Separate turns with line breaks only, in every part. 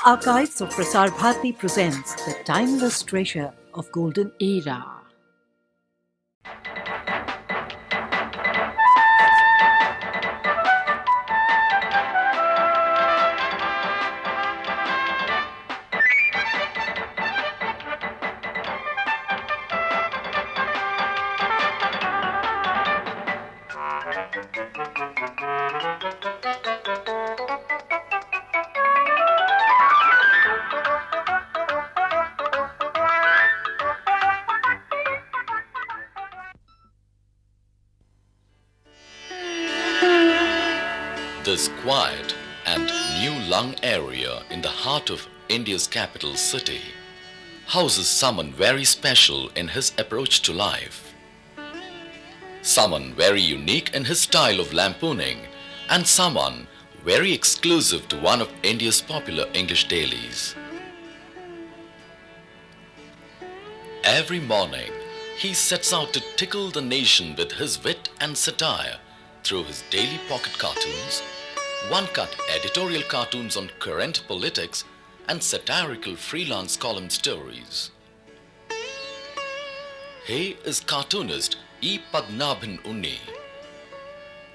Archives of Prasar Bharati presents the timeless treasure of golden era.
This quiet and new lung area in the heart of India's capital city houses someone very special in his approach to life. Someone very unique in his style of lampooning and someone very exclusive to one of India's popular English dailies. Every morning, he sets out to tickle the nation with his wit and satire through his daily pocket cartoons, one-cut editorial cartoons on current politics, and satirical freelance column stories. He is cartoonist E. Padmanabhan Unny.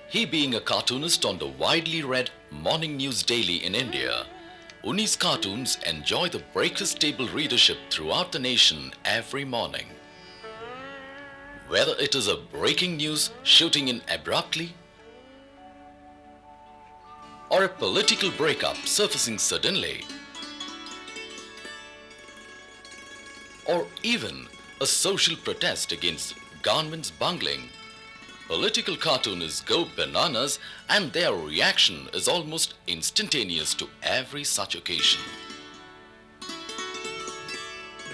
He being a cartoonist on the widely read morning news daily in India, Unny's cartoons enjoy the breakfast table readership throughout the nation every morning. Whether it is a breaking news shooting in abruptly, or a political breakup surfacing suddenly, or even a social protest against government's bungling, political cartoonists go bananas and their reaction is almost instantaneous to every such occasion.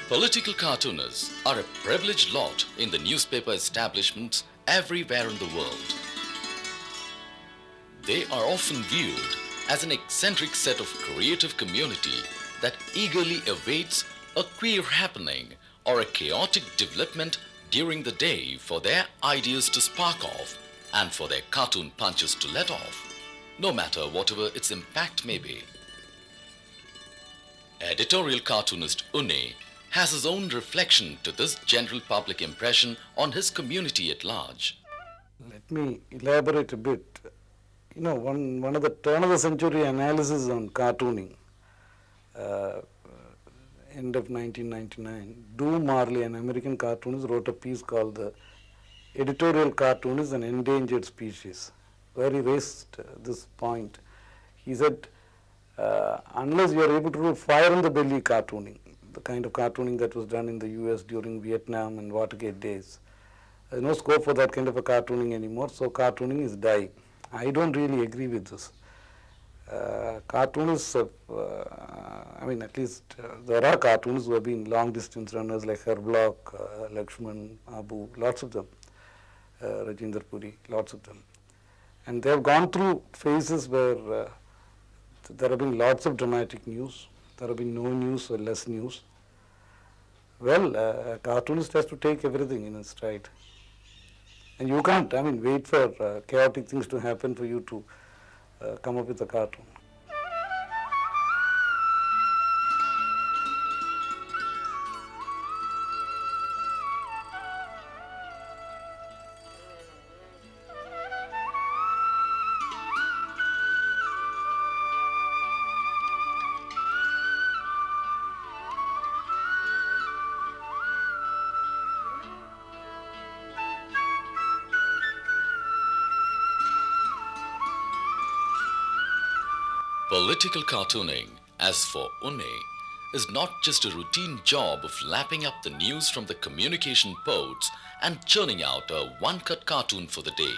Political cartoonists are a privileged lot in the newspaper establishments everywhere in the world. They are often viewed as an eccentric set of creative community that eagerly awaits a queer happening or a chaotic development during the day for their ideas to spark off and for their cartoon punches to let off, no matter whatever its impact may be. Editorial cartoonist Unny has his own reflection to this general public impression on his community at large.
Let me elaborate a bit. One of the turn of the century analysis on cartooning, end of 1999, Drew Marley, an American cartoonist, wrote a piece called The Editorial Cartoonist, an Endangered Species, where he raised this point. He said, unless you are able to do fire on the belly cartooning, the kind of cartooning that was done in the US during Vietnam and Watergate days, there's no scope for that kind of a cartooning anymore, so cartooning is dying. I don't really agree with this. Cartoonists, at least there are cartoonists who have been long distance runners like Herblock, Lakshman, Abu, lots of them, Rajinder Puri, lots of them. And they have gone through phases where there have been lots of dramatic news, there have been no news or less news. Well, a cartoonist has to take everything in his stride. And you can't, wait for chaotic things to happen for you to come up with a cartoon.
Political cartooning, as for Unny, is not just a routine job of lapping up the news from the communication ports and churning out a one-cut cartoon for the day.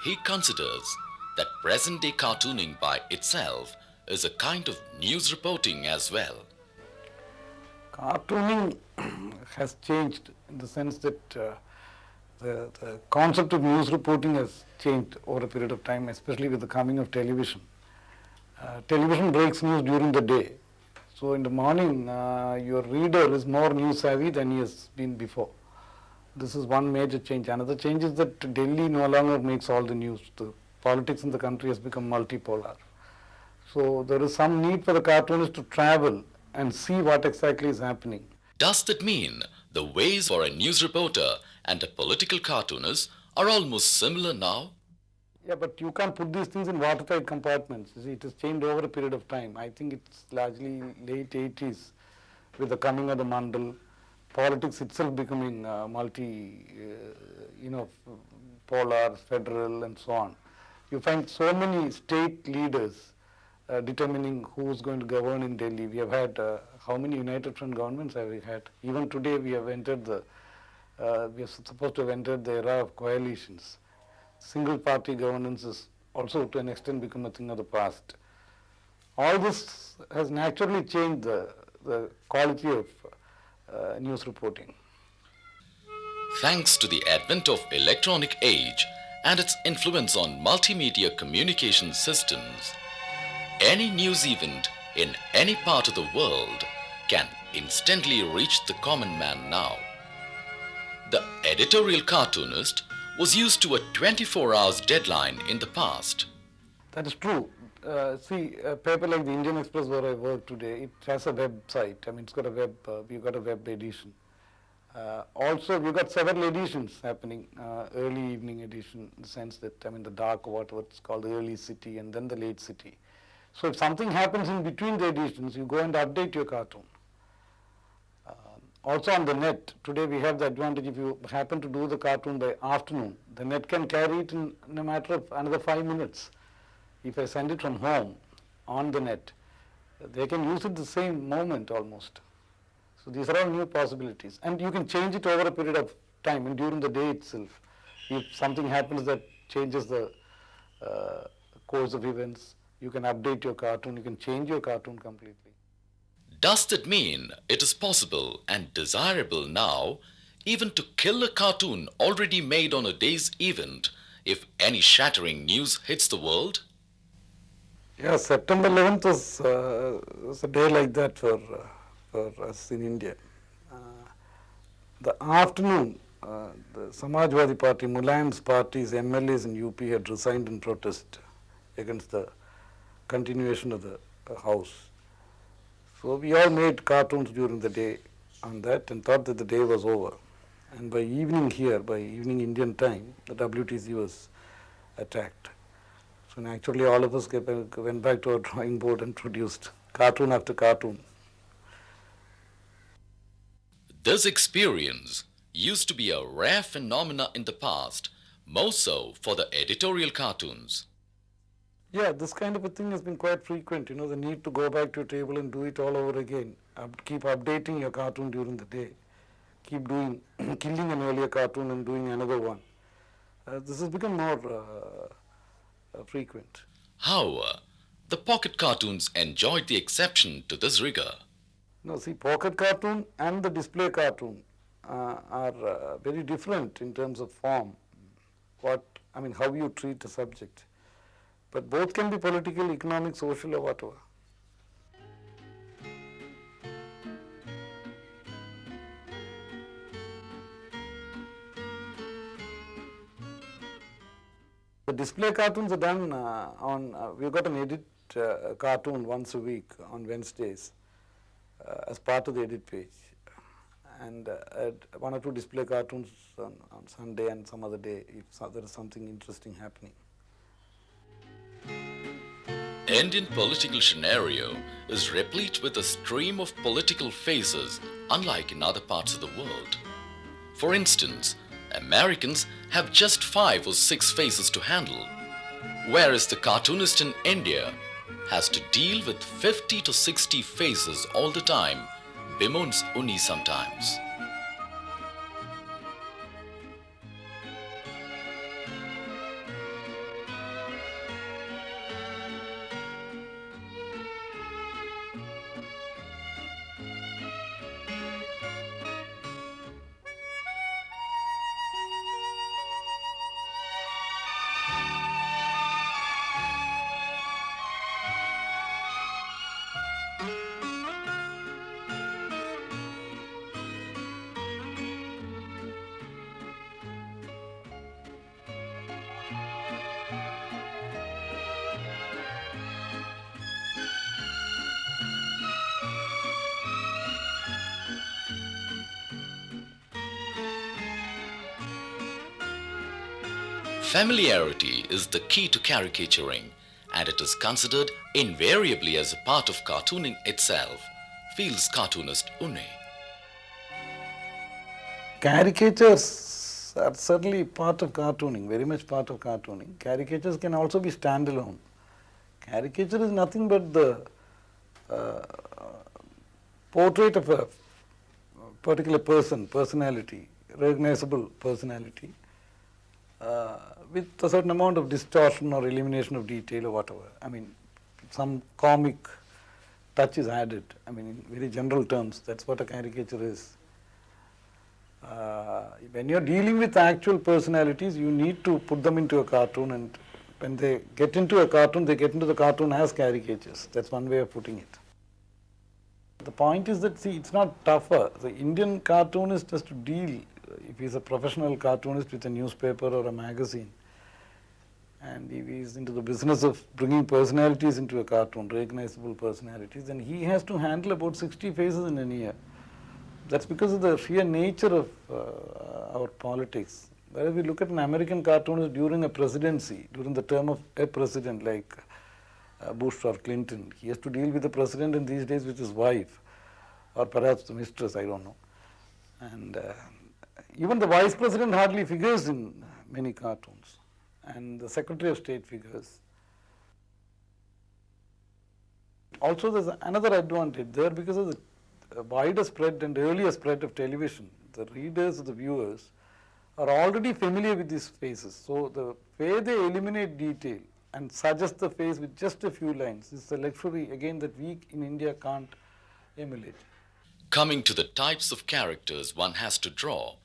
He considers that present-day cartooning by itself is a kind of news reporting as well.
Cartooning has changed in the sense that the concept of news reporting has changed over a period of time, especially with the coming of television. Television breaks news during the day. So in the morning, your reader is more news savvy than he has been before. This is one major change. Another change is that Delhi no longer makes all the news. The politics in the country has become multipolar. So there is some need for the cartoonist to travel and see what exactly is happening.
Does that mean the ways for a news reporter and a political cartoonist are almost similar now?
Yeah, but you can't put these things in watertight compartments. You see, it has changed over a period of time. I think it's largely late 80s with the coming of the Mandal, politics itself becoming polar, federal, and so on. You find so many state leaders determining who's going to govern in Delhi. We have had how many United Front governments have we had? Even today, we have entered we are supposed to have entered the era of coalitions. Single party governance is also to an extent become a thing of the past. All this has naturally changed the quality of news reporting.
Thanks to the advent of electronic age and its influence on multimedia communication systems, any news event in any part of the world can instantly reach the common man now. The editorial cartoonist was used to a 24 hours deadline in the past.
That is true. See, a paper like the Indian Express where I work today, it has a website. I mean, it's got a we've got a web edition. Also, we've got several editions happening, early evening edition, in the sense that, I mean, the dark, what's called the early city and then the late city. So if something happens in between the editions, you go and update your cartoon. Also on the net, today we have the advantage if you happen to do the cartoon by afternoon, the net can carry it in a matter of another 5 minutes. If I send it from home on the net, they can use it the same moment almost. So these are all new possibilities. And you can change it over a period of time and during the day itself. If something happens that changes the course of events, you can update your cartoon, you can change your cartoon completely.
Does that mean it is possible and desirable now even to kill a cartoon already made on a day's event if any shattering news hits the world?
Yeah, September 11th was a day like that for us in India. The afternoon, the Samajwadi Party, Mulayam's party's MLAs in UP had resigned in protest against the continuation of the House. So we all made cartoons during the day on that and thought that the day was over. And by evening here, by evening Indian time, the WTC was attacked. So naturally all of us went back to our drawing board and produced cartoon after cartoon.
This experience used to be a rare phenomena in the past, more so for the editorial cartoons.
Yeah, this kind of a thing has been quite frequent, the need to go back to your table and do it all over again. Keep updating your cartoon during the day. Keep doing, killing an earlier cartoon and doing another one. This has become more frequent.
However, the pocket cartoons enjoyed the exception to this rigor.
No, see, pocket cartoon and the display cartoon are very different in terms of form. How you treat a subject. But both can be political, economic, social, or whatever. The display cartoons are done we've got an edit cartoon once a week on Wednesdays as part of the edit page. And one or two display cartoons on Sunday and some other day if there is something interesting happening.
Indian political scenario is replete with a stream of political faces unlike in other parts of the world. For instance, Americans have just 5 or 6 faces to handle, whereas the cartoonist in India has to deal with 50 to 60 faces all the time, bemoans Unny sometimes. Familiarity is the key to caricaturing, and it is considered invariably as a part of cartooning itself, feels cartoonist Unny.
Caricatures are certainly part of cartooning, very much part of cartooning. Caricatures can also be standalone. Caricature is nothing but the portrait of a particular person, personality, recognizable personality, with a certain amount of distortion or elimination of detail or whatever. I mean, some comic touch is added. I mean, in very general terms, that's what a caricature is. When you're dealing with actual personalities, you need to put them into a cartoon, and when they get into a cartoon, they get into the cartoon as caricatures. That's one way of putting it. The point is that, see, it's not tougher. The Indian cartoonist has to deal, if he's a professional cartoonist with a newspaper or a magazine, and if he's into the business of bringing personalities into a cartoon, recognizable personalities, then he has to handle about 60 faces in a year. That's because of the sheer nature of our politics. Whereas we look at an American cartoonist during a presidency, during the term of a president like Bush or Clinton, he has to deal with the president, and these days with his wife, or perhaps the mistress, I don't know. And even the vice president hardly figures in many cartoons, and the secretary of state figures. Also, there's another advantage there because of the wider spread and earlier spread of television. The readers, the viewers are already familiar with these faces. So the way they eliminate detail and suggest the face with just a few lines is a luxury, again, that we in India can't emulate.
Coming to the types of characters one has to draw,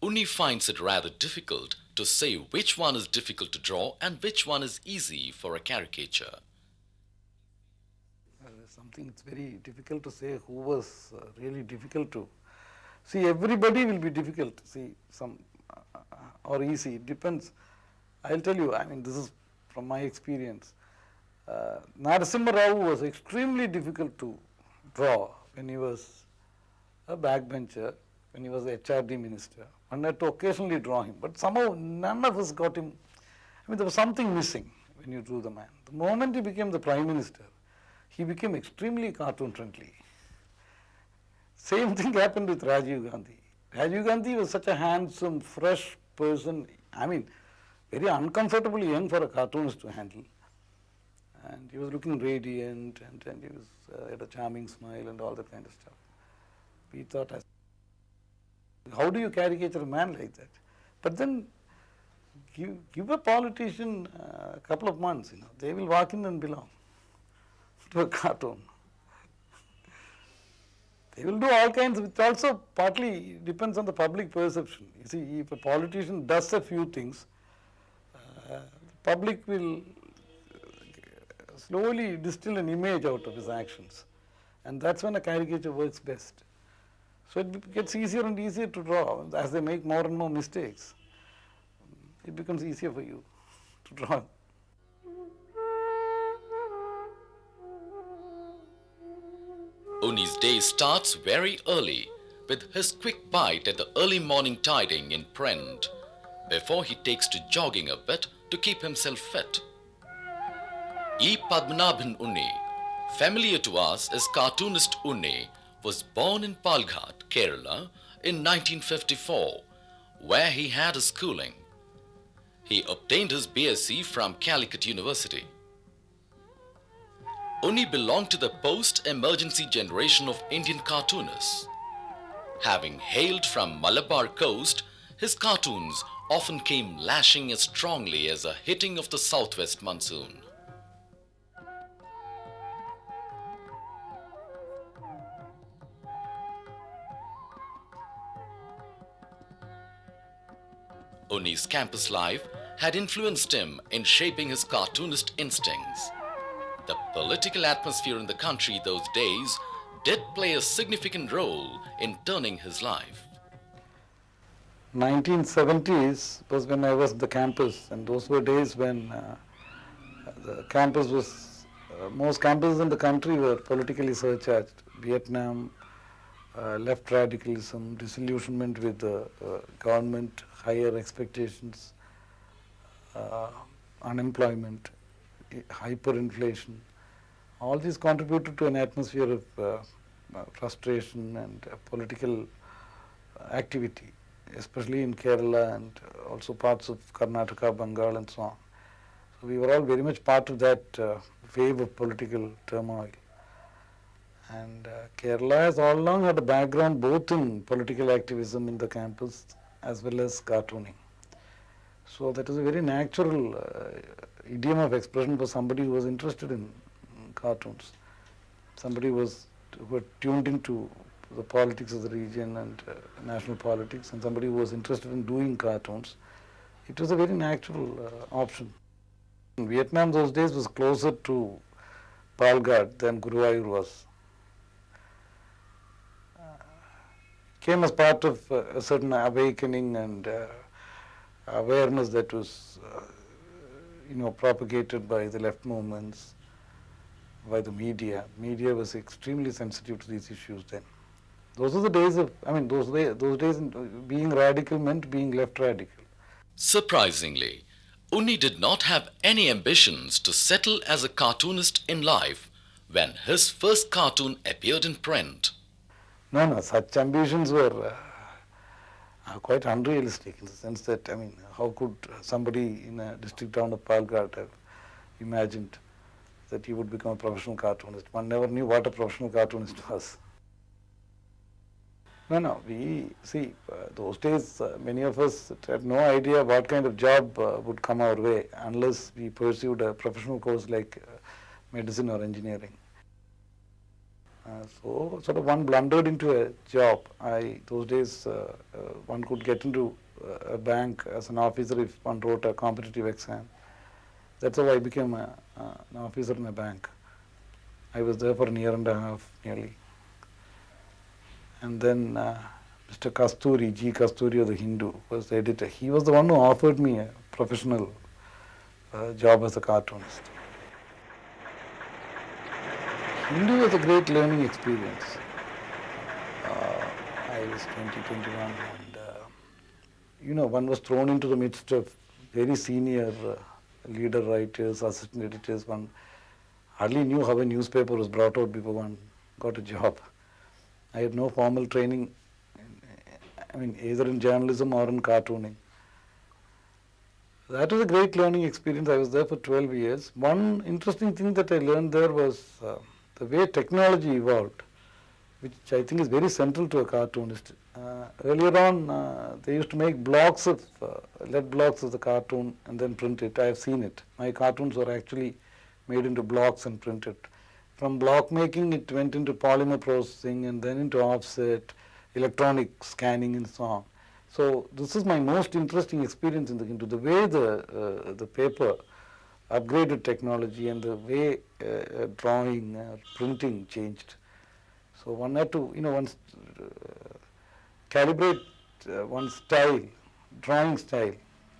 Unny finds it rather difficult to say which one is difficult to draw and which one is easy for a caricature.
Something it's very difficult to say who was really difficult to. See, everybody will be difficult. See, some or easy, it depends. I'll tell you, I mean, this is from my experience. Narasimha Rao was extremely difficult to draw when he was a backbencher, when he was the HRD minister. One had to occasionally draw him, but somehow none of us got him. I mean, there was something missing when you drew the man. The moment he became the prime minister, he became extremely cartoon friendly. Same thing happened with Rajiv Gandhi. Rajiv Gandhi was such a handsome, fresh person. I mean, very uncomfortably young for a cartoonist to handle. And he was looking radiant, and he was had a charming smile and all that kind of stuff. We thought, how do you caricature a man like that? But then give a politician a couple of months, they will walk in and belong to a cartoon. They will do all kinds, which also partly depends on the public perception. You see, if a politician does a few things, the public will slowly distill an image out of his actions. And that's when a caricature works best. So it gets easier and easier to draw. As they make more and more mistakes, it becomes easier for you to draw.
Unny's day starts very early with his quick bite at the early morning tiding in print before he takes to jogging a bit to keep himself fit. E. Padmanabhan Unny, familiar to us as cartoonist Unny, was born in Palghat, Kerala in 1954, where he had his schooling. He obtained his BSc from Calicut University. Unny belonged to the post-emergency generation of Indian cartoonists. Having hailed from Malabar coast, his cartoons often came lashing as strongly as a hitting of the southwest monsoon. Unny's campus life had influenced him in shaping his cartoonist instincts. The political atmosphere in the country those days did play a significant role in turning his life.
1970s was when I was at the campus, and those were days when the campus was, most campuses in the country were politically surcharged. Vietnam, left radicalism, disillusionment with the government, higher expectations, unemployment, hyperinflation. All these contributed to an atmosphere of frustration and political activity, especially in Kerala and also parts of Karnataka, Bengal and so on. So we were all very much part of that wave of political turmoil. And Kerala has all along had a background both in political activism in the campus as well as cartooning. So that is a very natural idiom of expression for somebody who was interested in cartoons. Somebody who had tuned into the politics of the region and national politics, and somebody who was interested in doing cartoons. It was a very natural option. In Vietnam those days was closer to Palghat than Guruvayur was. Came as part of a certain awakening and awareness that was propagated by the left movements, by the media. Media was extremely sensitive to these issues then. Those are the days of, those days being radical meant being left radical.
Surprisingly, Unny did not have any ambitions to settle as a cartoonist in life when his first cartoon appeared in print.
No, such ambitions were quite unrealistic in the sense that, how could somebody in a district town of Palghat have imagined that he would become a professional cartoonist? One never knew what a professional cartoonist was. No, those days many of us had no idea what kind of job would come our way unless we pursued a professional course like medicine or engineering. So sort of one blundered into a job. Those days one could get into a bank as an officer if one wrote a competitive exam. That's how I became an officer in a bank. I was there for a year and a half nearly. And then Mr. Kasturi, G. Kasturi of the Hindu, was the editor. He was the one who offered me a professional job as a cartoonist. Hindu was a great learning experience. I was 21 and one was thrown into the midst of very senior leader writers, assistant editors. One hardly knew how a newspaper was brought out before one got a job. I had no formal training, either in journalism or in cartooning. That was a great learning experience. I was there for 12 years. One interesting thing that I learned there was the way technology evolved, which I think is very central to a cartoonist. Earlier on, they used to make blocks of, lead blocks of the cartoon and then print it. I have seen it. My cartoons were actually made into blocks and printed. From block making, it went into polymer processing and then into offset, electronic scanning and so on. So this is my most interesting experience into the way the paper upgraded technology and the way drawing, printing changed. So one had to, calibrate one's style, drawing style,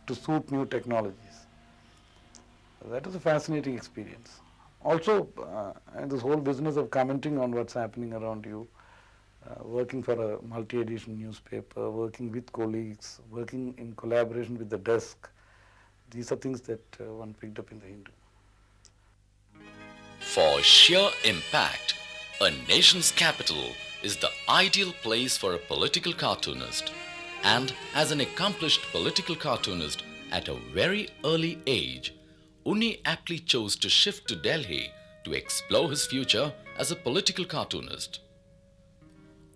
to suit new technologies. That is a fascinating experience. Also, this whole business of commenting on what's happening around you, working for a multi-edition newspaper, working with colleagues, working in collaboration with the desk, these are things that one picked up in the Hindu.
For sheer impact, a nation's capital is the ideal place for a political cartoonist. And as an accomplished political cartoonist at a very early age, Unny aptly chose to shift to Delhi to explore his future as a political cartoonist.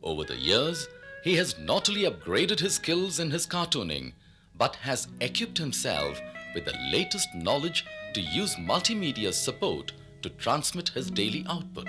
Over the years, he has not only upgraded his skills in his cartooning, but has equipped himself with the latest knowledge to use multimedia support to transmit his daily output.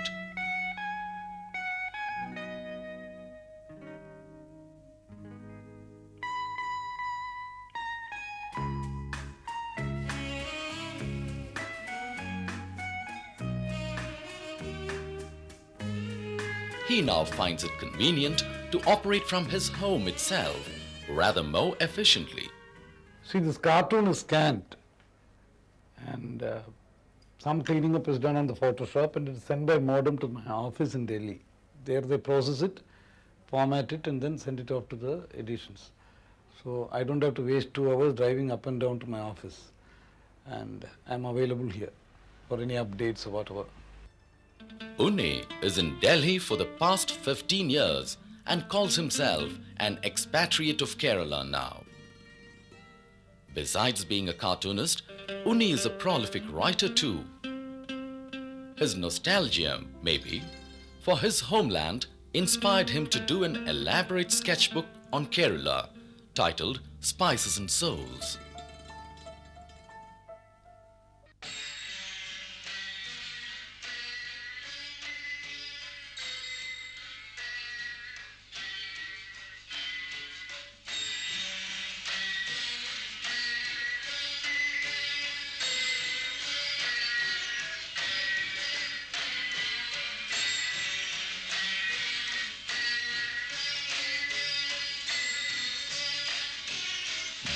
He now finds it convenient to operate from his home itself, rather more efficiently.
See, this cartoon is scanned and some cleaning up is done on the Photoshop and it is sent by modem to my office in Delhi. There they process it, format it and then send it off to the editions. So I don't have to waste 2 hours driving up and down to my office. and I'm available here for any updates or whatever.
Unny is in Delhi for the past 15 years and calls himself an expatriate of Kerala now. Besides being a cartoonist, Unny is a prolific writer too. His nostalgia, maybe, for his homeland inspired him to do an elaborate sketchbook on Kerala titled Spices and Souls.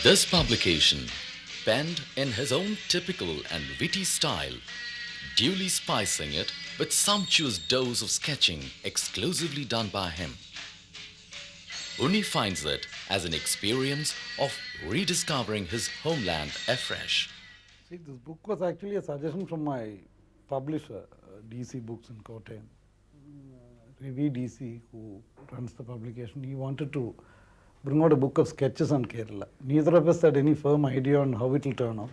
This publication, penned in his own typical and witty style, duly spicing it with sumptuous dose of sketching exclusively done by him. Unny finds it as an experience of rediscovering his homeland afresh.
See, this book was actually a suggestion from my publisher, DC Books in Kottayam. Ravi DC, who runs the publication, he wanted to bring out a book of sketches on Kerala. Neither of us had any firm idea on how it will turn out.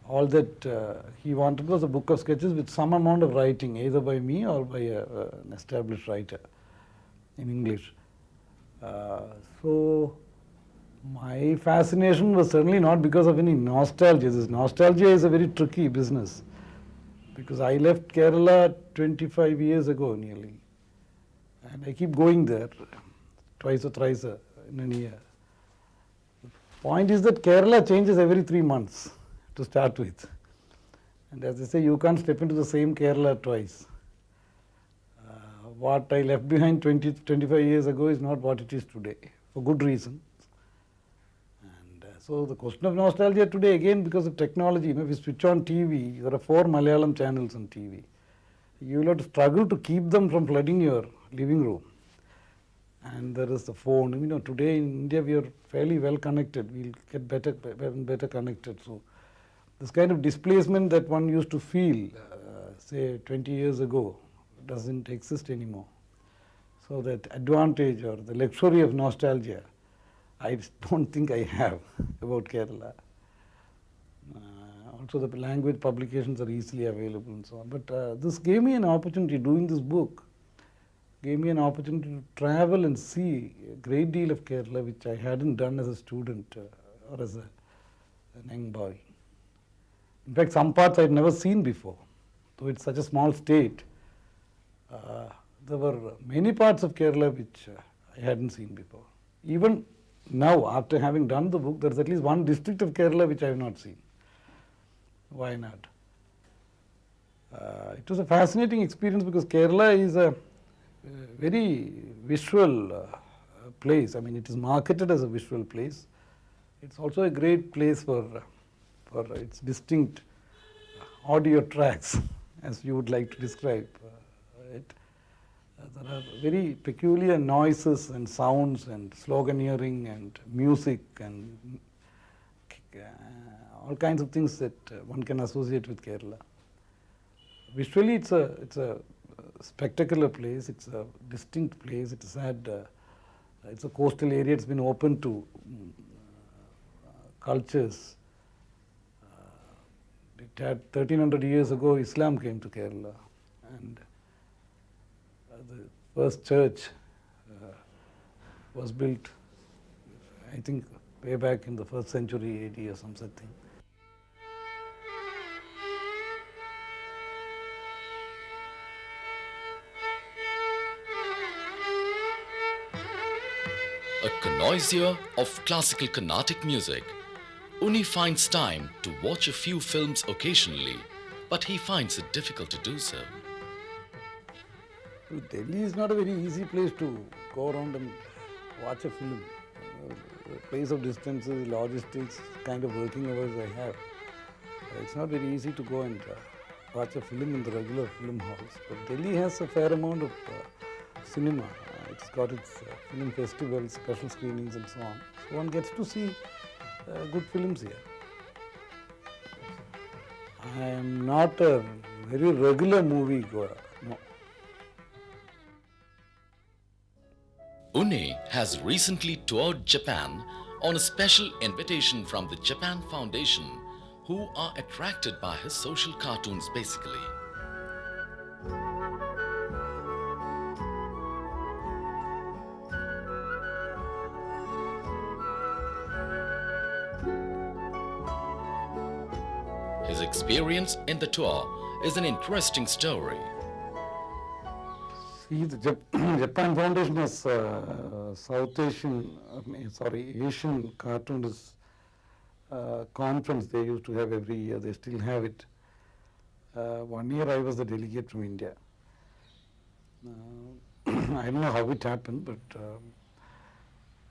All that he wanted was a book of sketches with some amount of writing, either by me or by an established writer in English. So my fascination was certainly not because of any nostalgia. This nostalgia is a very tricky business because I left Kerala 25 years ago nearly, and I keep going there twice or thrice in a year. The point is that Kerala changes every 3 months to start with. And as I say, you can't step into the same Kerala twice. What I left behind 25 years ago is not what it is today, for good reason. And so the question of nostalgia today, again, because of technology, if you switch on TV, there are 4 Malayalam channels on TV. You will have to struggle to keep them from flooding your living room. And there is the phone. Today in India we are fairly well connected. We'll get better connected. So this kind of displacement that one used to feel, say 20 years ago, doesn't exist anymore. So that advantage or the luxury of nostalgia, I don't think I have about Kerala. Also the language publications are easily available and so on. But this gave me an opportunity, doing this book, gave me an opportunity to travel and see a great deal of Kerala which I hadn't done as a student or as an young boy. In fact, some parts I had never seen before. Though it's such a small state, there were many parts of Kerala which I hadn't seen before. Even now, after having done the book, there's at least one district of Kerala which I have not seen. Why not? It was a fascinating experience because Kerala is a very visual place. I mean, it is marketed as a visual place. It's also a great place for its distinct audio tracks, as you would like to describe it. There are very peculiar noises and sounds and sloganeering and music and all kinds of things that one can associate with Kerala. Visually, it's a spectacular place. It's a distinct place. It's a coastal area. It's been open to cultures. It had 1300 years ago, Islam came to Kerala, and the first church was built, I think, way back in the 1st century AD or something.
A connoisseur of classical Carnatic music, Unny finds time to watch a few films occasionally, but he finds it difficult to do so.
Delhi is not a very easy place to go around and watch a film. The place of distances, logistics, kind of working hours I have. It's not very easy to go and watch a film in the regular film halls. But Delhi has a fair amount of cinema. It's got its film festivals, special screenings and so on. So one gets to see good films here. I am not a very regular movie goer. No.
Unny has recently toured Japan on a special invitation from the Japan Foundation, who are attracted by his social cartoons basically. His experience in the tour is an interesting story.
See, the Japan Foundation has Asian Cartoonist conference they used to have every year. They still have it. 1 year I was the delegate from India. I don't know how it happened, but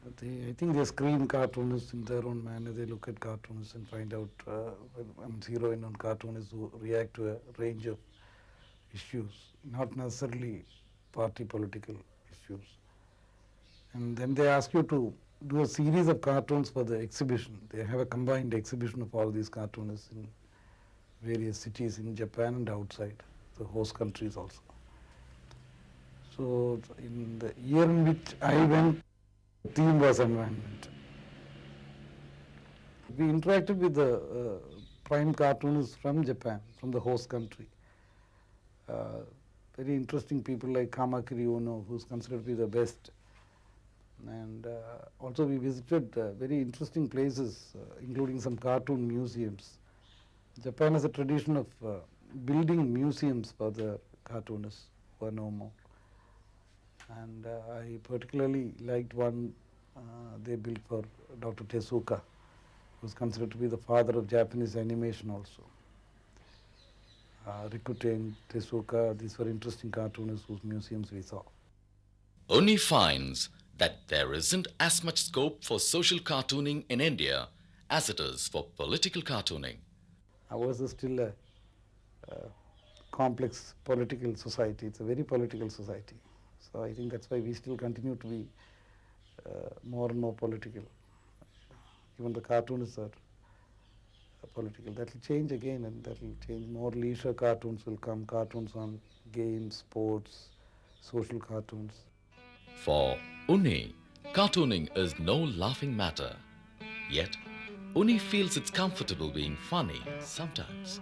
I think they screen cartoonists in their own manner. They look at cartoonists and find out, zero in on cartoonists who react to a range of issues, not necessarily party political issues. And then they ask you to do a series of cartoons for the exhibition. They have a combined exhibition of all these cartoonists in various cities in Japan and outside, the host countries also. So in the year in which I went, the theme was environment. We interacted with the prime cartoonists from Japan, from the host country. Very interesting people like Kamakiri Ono, who's considered to be the best. And also we visited very interesting places, including some cartoon museums. Japan has a tradition of building museums for the cartoonists who are no more. And I particularly liked one they built for Dr. Tezuka, who's considered to be the father of Japanese animation also. Rikuten, Tezuka, these were interesting cartoonists whose museums we saw.
Unny finds that there isn't as much scope for social cartooning in India as it is for political cartooning.
Ours is still a complex political society. It's a very political society. So I think that's why we still continue to be more and more political. Even the cartoonists are political. That will change again, and that will change. More leisure cartoons will come, cartoons on games, sports, social cartoons.
For Unny, cartooning is no laughing matter. Yet, Unny feels it's comfortable being funny sometimes.